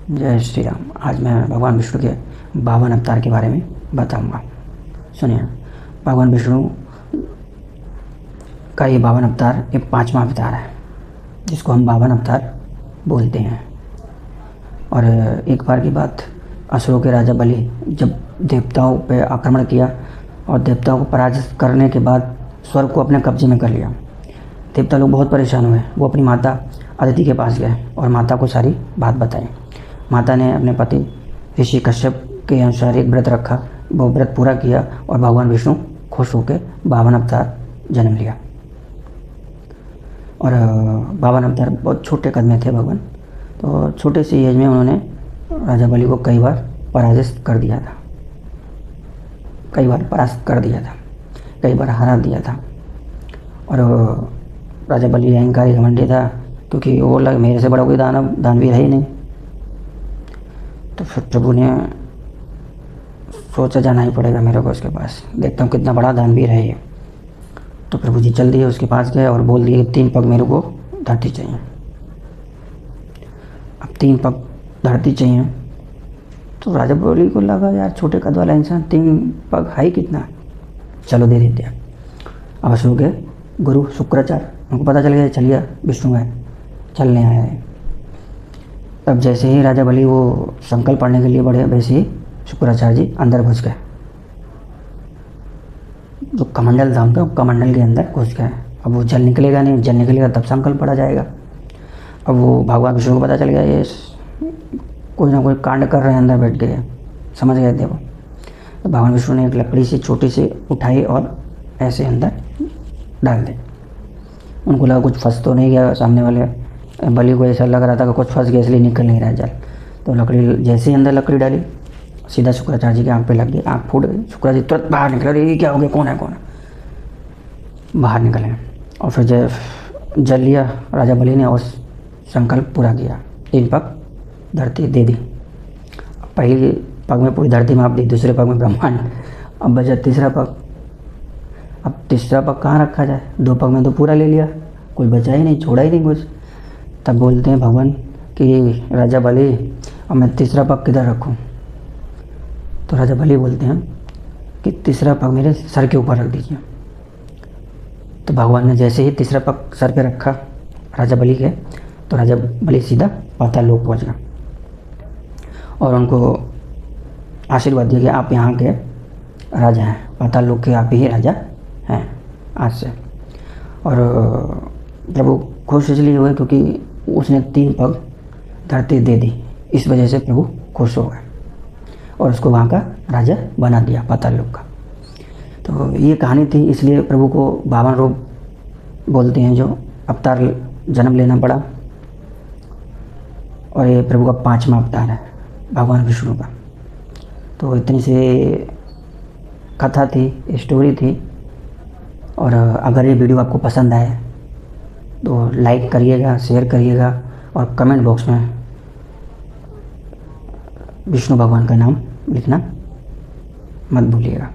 जय श्री राम। आज मैं भगवान विष्णु के 52 अवतार के बारे में बताऊंगा। सुनिए, भगवान विष्णु का ये 52 अवतार ये 5वां अवतार है, जिसको हम 52 अवतार बोलते हैं। और एक बार की बात, असुरों के राजा बलि जब देवताओं पे आक्रमण किया और देवताओं को पराजित करने के बाद स्वर्ग को अपने कब्जे में कर लिया। देवता लोग बहुत परेशान हुए। वो अपनी माता अदिति के पास गए और माता को सारी बात बताई। माता ने अपने पति ऋषि कश्यप के अनुसार एक व्रत रखा। वो व्रत पूरा किया और भगवान विष्णु खुश होकर 52 अवतार जन्म लिया। और 52 अवतार बहुत छोटे कद में थे भगवान। तो छोटे सी एज में उन्होंने राजा बलि को कई बार पराजित कर दिया था, कई बार परास्त कर दिया था, कई बार हरा दिया था। और राजा बलि अहंकारी घमंडी था, क्योंकि वो लग मेरे से बड़ा कोई दानवीर है ही नहीं। तो फिर प्रभु ने सोचा जाना ही पड़ेगा मेरे को उसके पास, देखता हूँ कितना बड़ा दानवीर है ये। तो प्रभु जी जल्दी उसके पास गए और बोल दिए 3 पग मेरे को धरती चाहिए। अब 3 पग धरती चाहिए तो राजा बलि को लगा यार छोटे कद वाला इंसान 3 पग है कितना, चलो दे देते हैं। अब असुरों के गुरु शुक्राचार्य, उनको पता चल गया चलिए विष्णु है, चलने आया है। तब जैसे ही राजा बलि वो संकल्प पढ़ने के लिए बढ़े, वैसे ही शुक्राचार्य जी अंदर घुस गए। जो कमंडल था उनका, कमंडल के अंदर घुस गए। अब वो जल निकलेगा नहीं, जल निकलेगा तब संकल्प पढ़ा जाएगा। अब वो भगवान विष्णु को पता चल गया ये कोई ना कोई कांड कर रहे हैं, अंदर बैठ गए, समझ गए थे वो। तो भगवान विष्णु ने एक लकड़ी से छोटी सी उठाई और ऐसे अंदर डाल दी। उनको लगा कुछ फंस तो नहीं गया, सामने वाले बलि को ऐसा लग रहा था कि कुछ फंस गया इसलिए निकल नहीं रहा जल। तो लकड़ी जैसे ही अंदर लकड़ी डाली सीधा शुक्राचार्य जी की आँख पे लग गई, आँख फूट गई। शुक्राचार्य जी तुरंत बाहर निकले, ये क्या हो गया, कौन है कौन है, बाहर निकले। और फिर जब जल लिया राजा बलि ने और संकल्प पूरा किया, 3 पग धरती दे दी। पहली पग में पूरी धरती माप दी, दूसरे पग में ब्रह्मांड। अब बचा तीसरा पग। अब तीसरा पग कहाँ रखा जाए, 2 पग में तो पूरा ले लिया, कोई बचा ही नहीं, छोड़ा ही नहीं कुछ। तब बोलते हैं भगवान कि राजा बलि अब मैं तीसरा पग किधर रखूं। तो राजा बलि बोलते हैं कि तीसरा पग मेरे सर के ऊपर रख दीजिए। तो भगवान ने जैसे ही तीसरा पग सर पे रखा राजा बलि के, तो राजा बलि सीधा पाताल लोक पहुँच गया और उनको आशीर्वाद दिया कि आप यहाँ के राजा हैं, पाताल लोक के आप ही राजा हैं आज से। और प्रभु खुश इसलिए हुए क्योंकि उसने 3 पग धरती दे दी, इस वजह से प्रभु खुश हो गए और उसको वहाँ का राजा बना दिया पाताल लोक का। तो ये कहानी थी, इसलिए प्रभु को 52 रूप बोलते हैं, जो अवतार जन्म लेना पड़ा। और ये प्रभु का 5वां अवतार है भगवान विष्णु का। तो इतनी सी कथा थी, स्टोरी थी। और अगर ये वीडियो आपको पसंद आए तो लाइक करिएगा, शेयर करिएगा और कमेंट बॉक्स में विष्णु भगवान का नाम लिखना मत भूलिएगा।